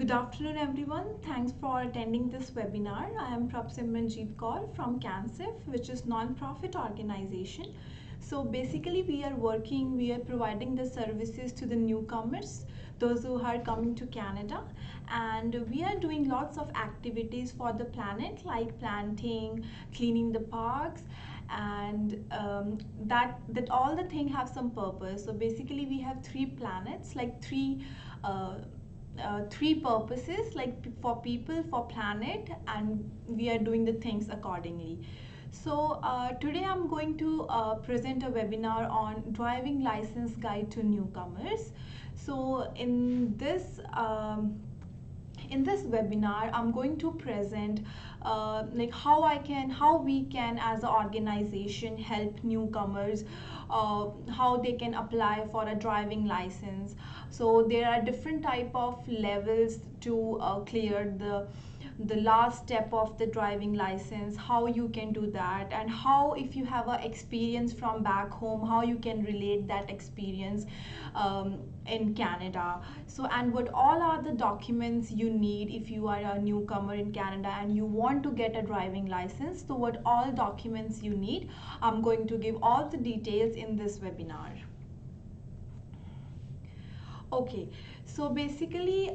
Good afternoon, everyone. Thanks for attending this webinar. I am Prabsimranjeet Kaur from CANSEF, which is non-profit organization. So basically, we are providing the services to the newcomers, those who are coming to Canada, and we are doing lots of activities for the planet, like planting, cleaning the parks, and that all the thing have some purpose. So basically, we have three planets, like three purposes, like for people, for planet, and we are doing the things accordingly. So today I'm going to present a webinar on driving license guide to newcomers. So in this webinar I'm going to present like how we can as an organization help newcomers, how they can apply for a driving license. So there are different type of levels to clear the last step of the driving license, how you can do that, and how, if you have a experience from back home, how you can relate that experience in Canada. So, and what all are the documents you need if you are a newcomer in Canada and you want to get a driving license. So what all documents you need, I'm going to give all the details in this webinar. Okay, so basically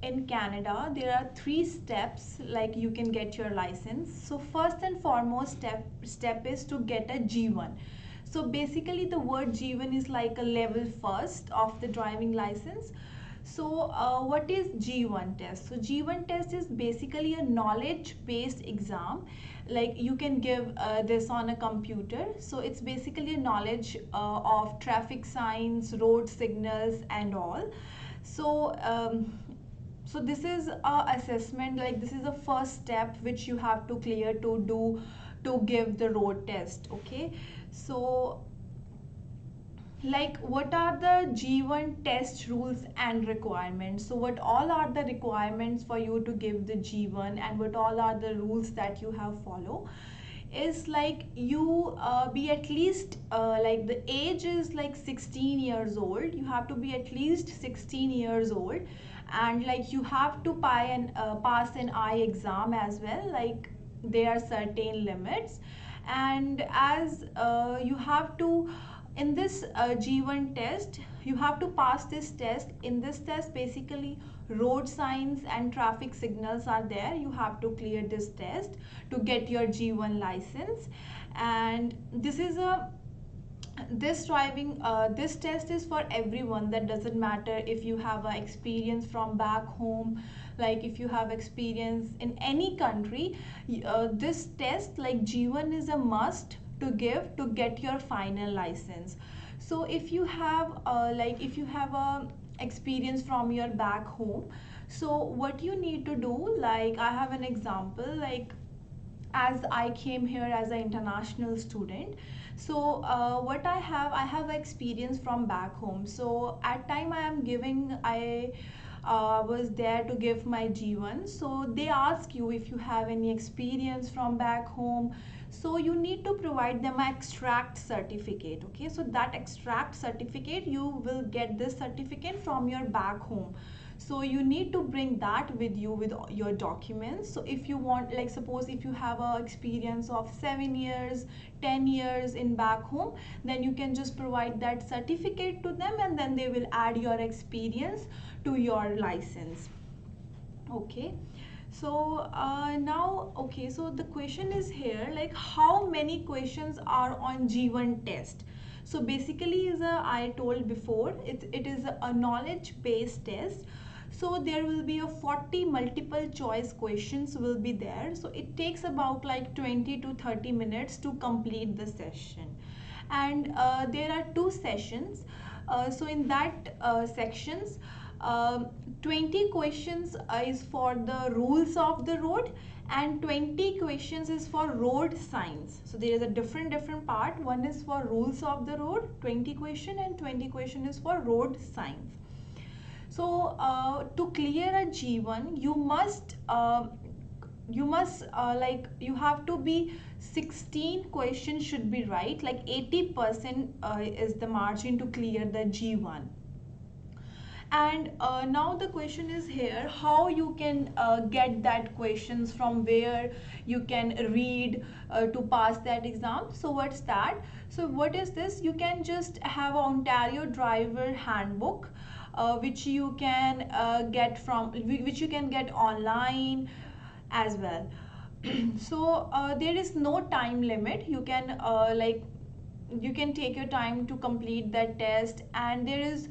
in Canada there are three steps like you can get your license. So first and foremost step is to get a G1. So basically the word G1 is like a level first of the driving license. So what is G1 test? So G1 test is basically a knowledge based exam, like you can give this on a computer. So it's basically a knowledge of traffic signs, road signals and all. So so this is a assessment, like this is the first step which you have to clear to give the road test. Okay, so like what are the G1 test rules and requirements? So what all are the requirements for you to give the G1, and what all are the rules that you have follow is like you be at least like the age is like 16 years old. You have to be at least 16 years old, and like you have to pass an eye exam as well, like there are certain limits. And as you have to, in this G1 test, you have to pass this test. In this test basically road signs and traffic signals are there. You have to clear this test to get your G1 license. And this test is for everyone. That doesn't matter if you have a experience from back home, like if you have experience in any country, this test like G1 is a must to give to get your final license. So if you have if you have a experience from your back home, so what you need to do, like I have an example, like as I came here as an international student. So what I have experience from back home. So at time I was there to give my G1. So they ask you if you have any experience from back home. So you need to provide them an extract certificate. Okay, so that extract certificate, you will get this certificate from your back home. So you need to bring that with you with your documents. So if you want, like suppose if you have a experience of 7 years, 10 years in back home, then you can just provide that certificate to them, and then they will add your experience to your license. Okay, so now, okay, so the question is here, like how many questions are on G1 test? So basically is I told before, it is a knowledge based test. So there will be a 40 multiple choice questions will be there. So it takes about like 20 to 30 minutes to complete the session. And there are two sessions. So in that sections, 20 questions is for the rules of the road, and 20 questions is for road signs. So there is a different part. One is for rules of the road, 20 question, and 20 question is for road signs. So to clear a G1, like you have to be 16 questions should be right, like 80% is the margin to clear the G1. And now the question is here, how you can get that questions, from where you can read to pass that exam. So what's that? So what is this? You can just have an Ontario driver handbook, which you can which you can get online as well. So there is no time limit. You can you can take your time to complete that test, and there is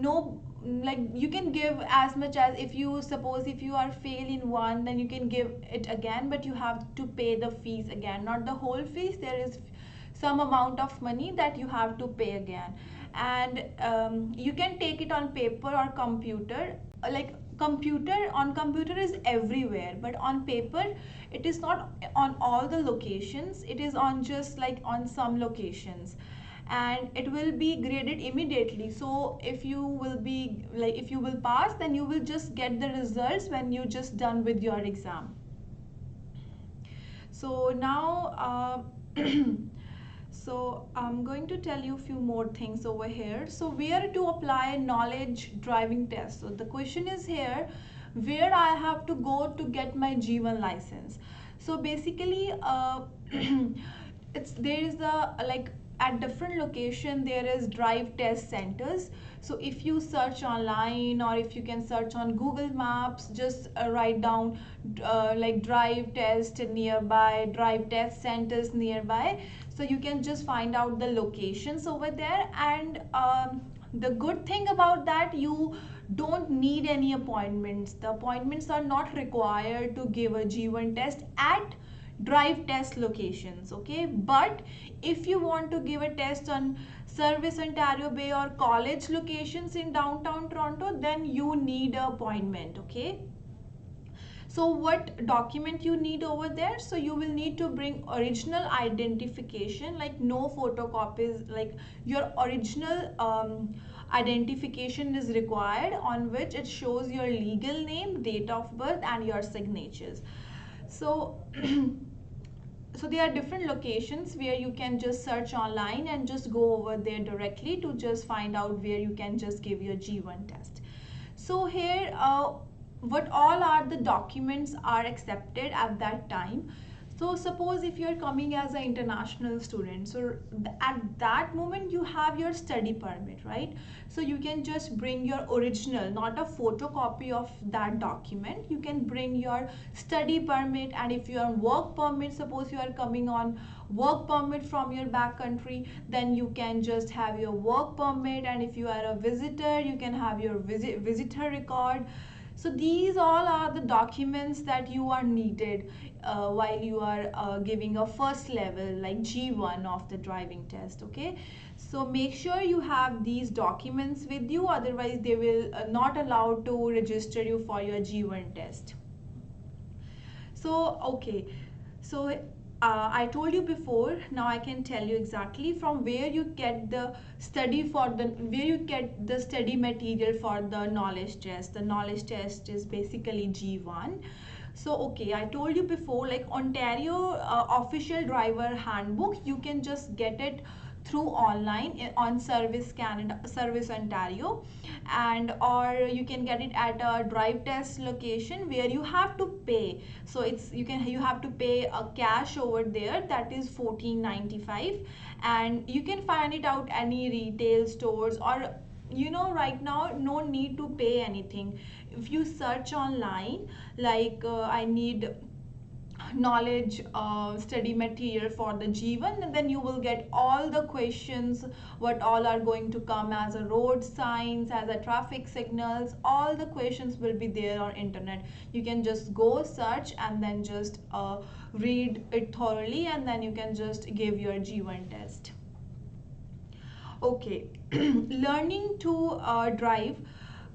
no, like you can give as much as, if you suppose if you are fail in one, then you can give it again, but you have to pay the fees again, not the whole fees. There is some amount of money that you have to pay again. And you can take it on paper or computer. Like computer is everywhere, but on paper it is not on all the locations. It is on just like on some locations, and it will be graded immediately. So if you will be like, if you will pass, then you will just get the results when you just done with your exam. So now so I'm going to tell you a few more things over here. So where to apply knowledge driving test? So the question is here, where I have to go to get my G1 license. So basically it's there is a like, at different location there is drive test centers. So if you search online, or if you can search on Google Maps, just write down like drive test nearby, drive test centers nearby, so you can just find out the locations over there. And the good thing about that, you don't need any appointments. The appointments are not required to give a G1 test at drive test locations, okay? But if you want to give a test on Service Ontario Bay or college locations in downtown Toronto, then you need an appointment, okay? So what document you need over there? So you will need to bring original identification, like no photocopies, like your original identification is required, on which it shows your legal name, date of birth, and your signatures. So so there are different locations where you can just search online and just go over there directly to just find out where you can just give your G1 test. So here what all are the documents are accepted at that time. So suppose if you're coming as an international student, so at that moment you have your study permit, right? So you can just bring your original, not a photocopy of that document. You can bring your study permit. And if you are on work permit, suppose you are coming on work permit from your back country, then you can just have your work permit. And if you are a visitor, you can have your visitor record. So these all are the documents that you are needed while you are giving a first level like G1 of the driving test, okay? So make sure you have these documents with you, otherwise they will not allow to register you for your G1 test. So okay, so I told you before, now I can tell you exactly from where you get the where you get the study material for the knowledge test. The knowledge test is basically G1. So okay, I told you before, like Ontario official driver handbook, you can just get it through online on Service Ontario, and or you can get it at a drive test location where you have to pay. So you have to pay a cash over there, that is $14.95, and you can find it out any retail stores, or right now no need to pay anything. If you search online like I need knowledge study material for the G1, and then you will get all the questions, what all are going to come as a road signs, as a traffic signals. All the questions will be there on internet. You can just go search and then just read it thoroughly, and then you can just give your G1 test. Okay, learning to drive,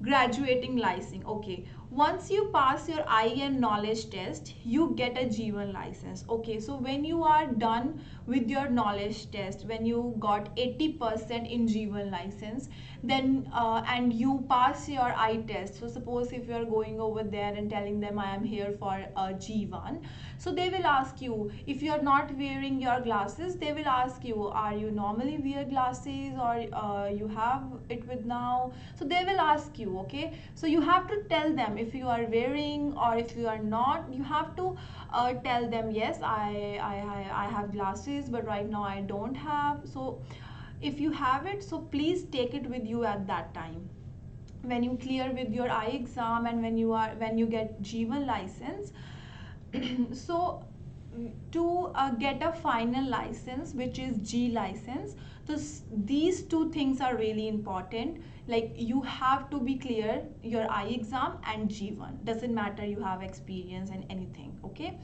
graduating license. Okay, Once you pass your eye and knowledge test, you get a G1 license. Okay, so when you are done with your knowledge test, when you got 80% in G1 license, then and you pass your eye test. So suppose if you are going over there and telling them I am here for a G1, so they will ask you, if you are not wearing your glasses, they will ask you, are you normally wear glasses, or you have it with now? So they will ask you. Okay, so you have to tell them if you are wearing, or if you are not, you have to tell them, yes, I have glasses, but right now I don't have. So if you have it, so please take it with you at that time when you clear with your eye exam, and when you get G1 license. So to get a final license, which is G license, these two things are really important. Like, you have to be clear your eye exam and G1. Doesn't matter you have experience in anything. Okay,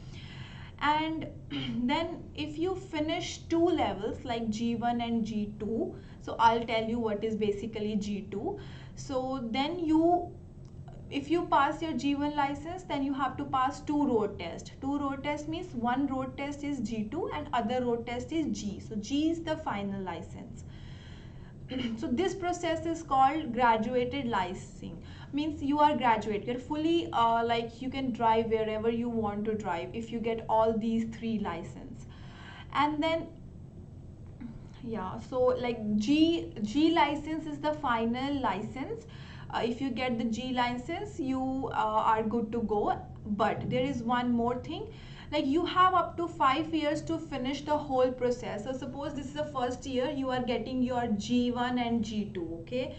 and then if you finish two levels like G1 and G2, so I'll tell you what is basically G2. So then if you pass your G1 license, then you have to pass two road tests. Two road tests means one road test is G2 and other road test is G. So G is the final license. So this process is called graduated licensing. Means you are graduate, you're fully like, you can drive wherever you want to drive if you get all these three license. And then, yeah, so like G license is the final license. If you get the G license, you are good to go. But there is one more thing, like, you have up to 5 years to finish the whole process. So suppose this is the first year, you are getting your G1 and G2. Okay,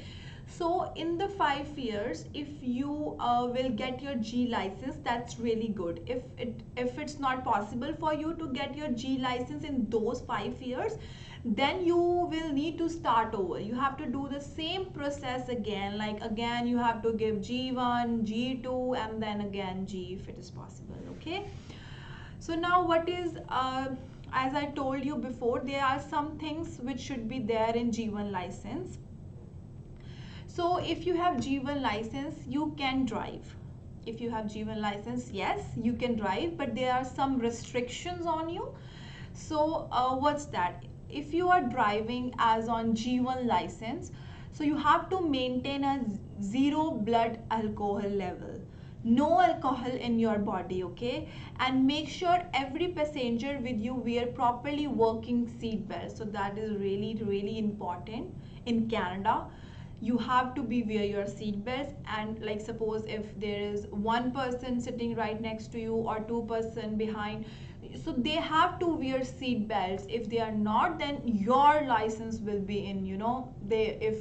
so in the 5 years, if you will get your G license, that's really good. If it's not possible for you to get your G license in those 5 years, then you will need to start over. You have to do the same process again. Like, again you have to give G1, G2, and then again G, if it is possible. Okay, so now what is as I told you before, there are some things which should be there in G1 license. So if you have G1 license, you can drive. If you have G1 license, yes, you can drive, but there are some restrictions on you. So what's that? If you are driving as on G1 license, so you have to maintain a zero blood alcohol level. No alcohol in your body. Okay, and make sure every passenger with you wear properly working seat belts. So that is really important in Canada. You have to be wear your seat belts. And like, suppose if there is one person sitting right next to you or two-person behind, so they have to wear seat belts. If they are not, then your license will be in, they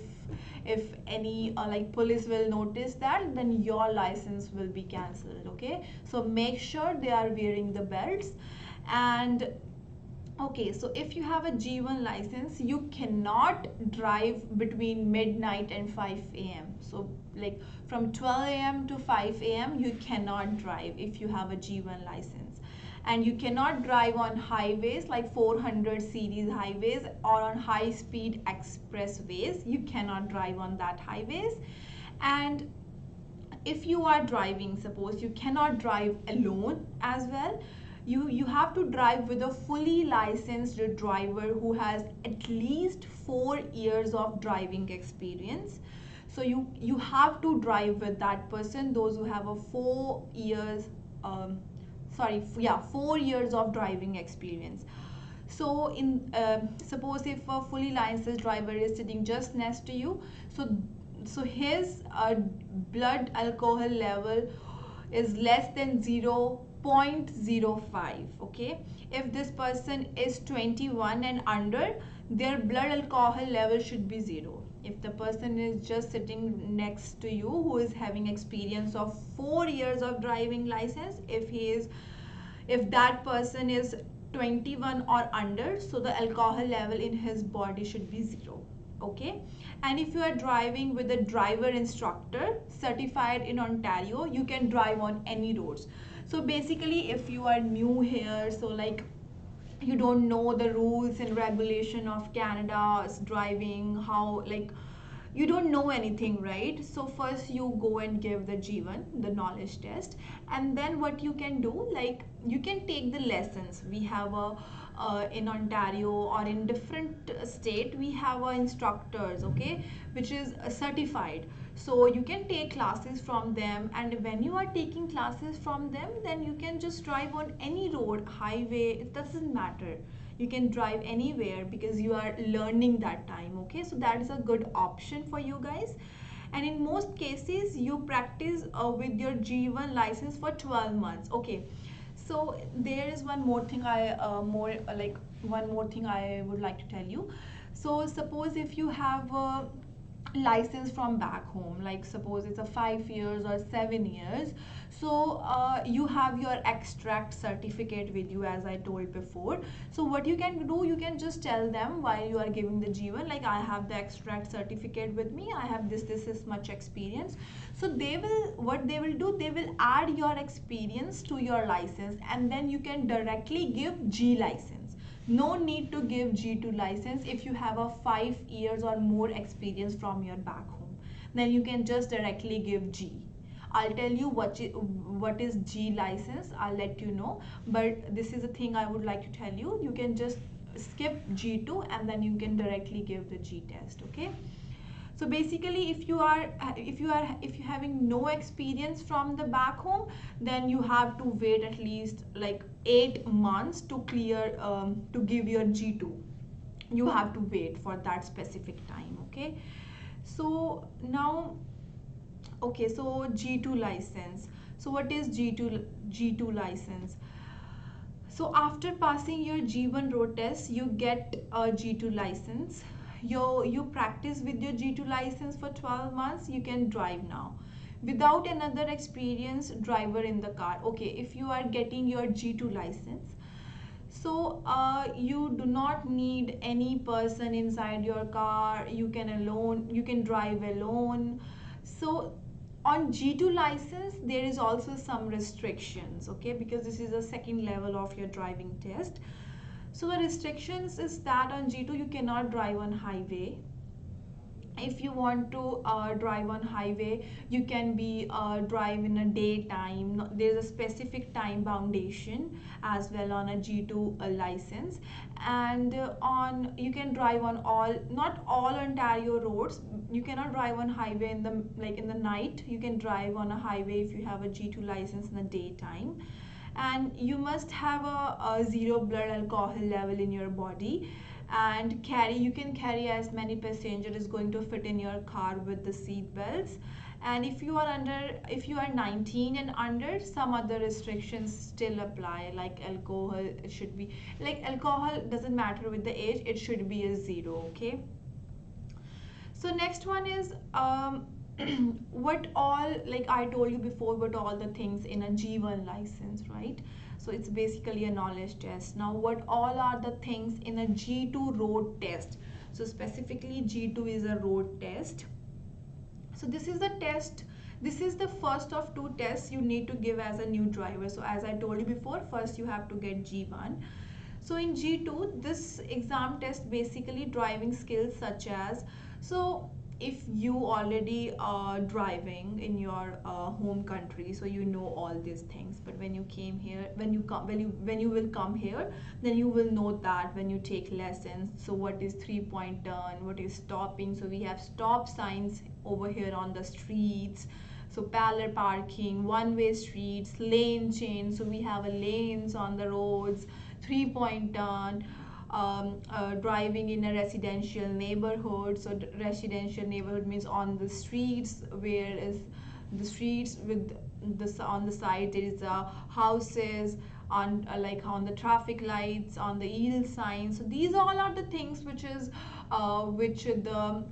if any like police will notice that, then your license will be cancelled. Okay, so make sure they are wearing the belts. And okay, so if you have a G1 license, you cannot drive between midnight and 5 a.m. So like, from 12 a.m. to 5 a.m. you cannot drive if you have a G1 license. And you cannot drive on highways like 400 series highways or on high speed expressways. You cannot drive on that highways. And if you are driving, suppose you cannot drive alone as well. You have to drive with a fully licensed driver who has at least 4 years of driving experience. So you have to drive with that person, those who have a 4 years 4 years of driving experience. So in suppose if a fully licensed driver is sitting just next to you, so his blood alcohol level is less than 0.05. Okay, if this person is 21 and under, their blood alcohol level should be 0. If the person is just sitting next to you who is having experience of 4 years of driving license, if that person is 21 or under, so the alcohol level in his body should be 0. Okay, and if you are driving with a driver instructor certified in Ontario, you can drive on any roads. So basically, if you are new here, so like, you don't know the rules and regulation of Canada's driving, how, like, you don't know anything, right? So first you go and give the G1, the knowledge test, and then what you can do, like you can take the lessons. We have a in Ontario or in different state, we have instructors, okay, which is certified. So you can take classes from them, and when you are taking classes from them, then you can just drive on any road, highway, it doesn't matter. You can drive anywhere because you are learning that time, okay? So that is a good option for you guys. And in most cases you practice with your G1 license for 12 months, okay? So there is one more thing one more thing I would like to tell you. So suppose if you have a license from back home, like suppose it's a 5 years or 7 years, so you have your extract certificate with you, as I told before. So what you can do, you can just tell them while you are giving the G1, like I have the extract certificate with me, I have this much experience. So they will, what they will do, they will add your experience to your license, and then you can directly give G license. No need to give G2 license if you have a 5 years or more experience from your back home. Then you can just directly give G. I'll tell you what is G license. I'll let you know. But this is a thing I would like to tell you. You can just skip G2 and then you can directly give the G test. Okay. So basically, if you having no experience from the back home, then you have to wait at least like 8 months to clear to give your G2. You have to wait for that specific time. Okay. So now, okay, so G2 license. So what is G2 license? So after passing your G1 road test, you get a G2 license. You practice with your G2 license for 12 months, you can drive now without another experienced driver in the car. Okay, if you are getting your G2 license, so you do not need any person inside your car. You can drive alone. So on G2 license there is also some restrictions, okay, because this is a second level of your driving test. So the restrictions is that on G2 you cannot drive on highway. If you want to drive on highway, you can be drive in a daytime. There's a specific time boundation as well on a G2 license. And on you can drive on all, not all Ontario roads. You cannot drive on highway in the, like in the night. You can drive on a highway if you have a G2 license in the daytime. And you must have a zero blood alcohol level in your body, and you can carry as many passengers is going to fit in your car with the seat belts. And if you are 19 and under, some other restrictions still apply, like alcohol. It should be like alcohol doesn't matter with the age, it should be a zero, okay? So next one is what all, like I told you before, what all the things in a G1 license, right? So it's basically a knowledge test. Now what all are the things in a G2 road test? So specifically G2 is a road test. So this is the test, this is the first of two tests you need to give as a new driver. So as I told you before, first you have to get G1. So in G2, this exam test basically driving skills such as, so if you already are driving in your home country, so you know all these things. But when you came here, when you will come here, then you will know that when you take lessons. So what is 3-point turn? What is stopping? So we have stop signs over here on the streets. So parallel parking, one-way streets, lane change. So we have a lanes on the roads, 3-point turn. Driving in a residential neighborhood. So residential neighborhood means on the streets, where is the streets with on the side there is houses, on like on the traffic lights, on the yield signs. So these all are the things which the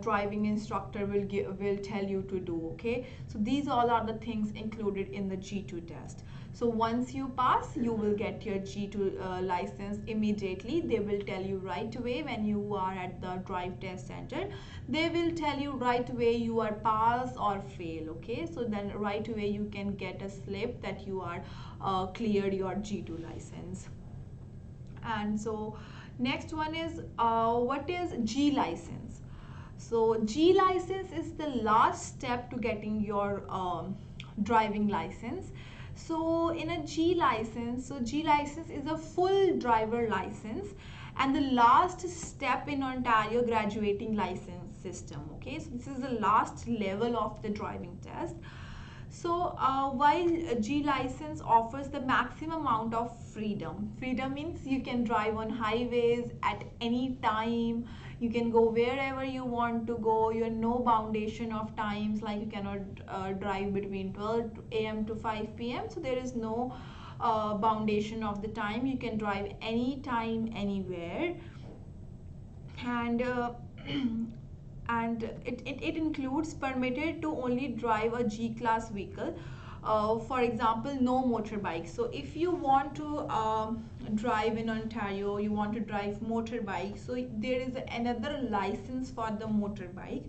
driving instructor will tell you to do, okay? So these all are the things included in the G2 test. So once you pass, you will get your G2 license immediately. They will tell you right away when you are at the drive test center. They will tell you right away you are pass or fail, okay? So then right away you can get a slip that you are cleared your G2 license. And so next one is what is G license? So G license is the last step to getting your driving license. So in a G license, so G license is a full driver license and the last step in Ontario graduating license system. Okay, so this is the last level of the driving test. So while a G license offers the maximum amount of freedom means you can drive on highways at any time, you can go wherever you want to go, you have no foundation of times, like you cannot drive between 12 a.m. to 5 p.m. So there is no foundation of the time, you can drive anytime, anywhere. And and it includes permitted to only drive a G class vehicle. For example, no motorbike. So if you want to drive in Ontario, you want to drive motorbike, so there is another license for the motorbike.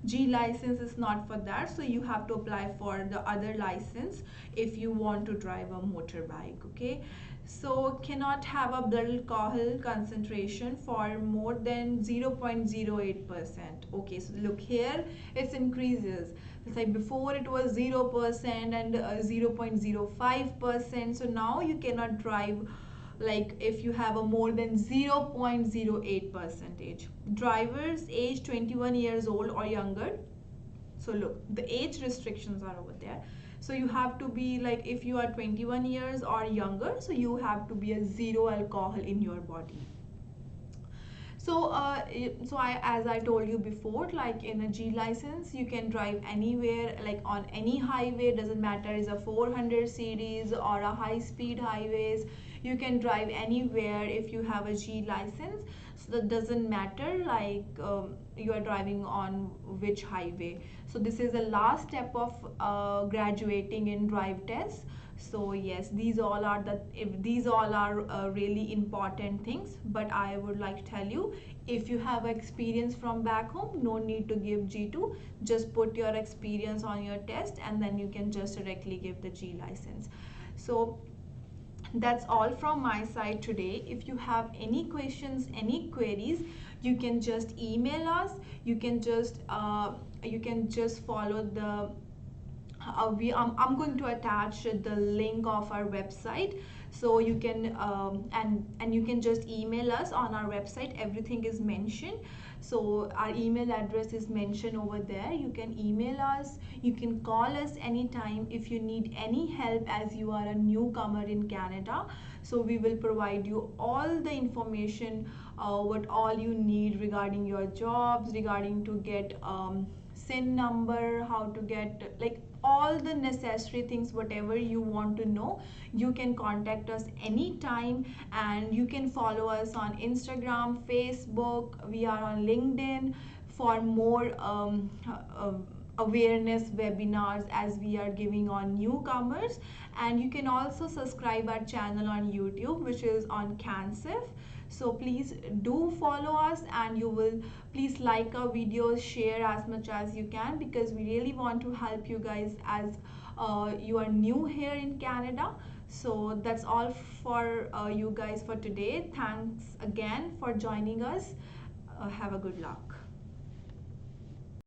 G license is not for that, so you have to apply for the other license if you want to drive a motorbike. Okay, so cannot have a blood alcohol concentration for more than 0.08%. Okay, so look here, it increases. It's like before it was 0% and 0.05%, so now you cannot drive like if you have a more than 0.08 percentage. Drivers age 21 years old or younger, so look, the age restrictions are over there. So you have to be like, if you are 21 years or younger, so you have to be a zero alcohol in your body. So as I told you before, like in a G license you can drive anywhere, like on any highway, doesn't matter is a 400 series or a high speed highways, you can drive anywhere if you have a G license. So that doesn't matter like you are driving on which highway. So this is the last step of graduating in drive test. So yes, these all are really important things, but I would like to tell you, if you have experience from back home, no need to give G2, just put your experience on your test and then you can just directly give the G license. So that's all from my side today. If you have any questions, any queries, you can just email us, you can just follow the I'm going to attach the link of our website, so you can and you can just email us on our website, everything is mentioned. So our email address is mentioned over there, you can email us, you can call us anytime if you need any help, as you are a newcomer in Canada. So we will provide you all the information, what all you need regarding your jobs, regarding to get SIN number, how to get like all the necessary things, whatever you want to know, you can contact us anytime. And you can follow us on Instagram, Facebook, we are on LinkedIn for more awareness webinars as we are giving on newcomers. And you can also subscribe our channel on YouTube, which is on CANSEF. So please do follow us, and you will please like our videos, share as much as you can, because we really want to help you guys as you are new here in Canada. So that's all for you guys for today. Thanks again for joining us. Have a good luck.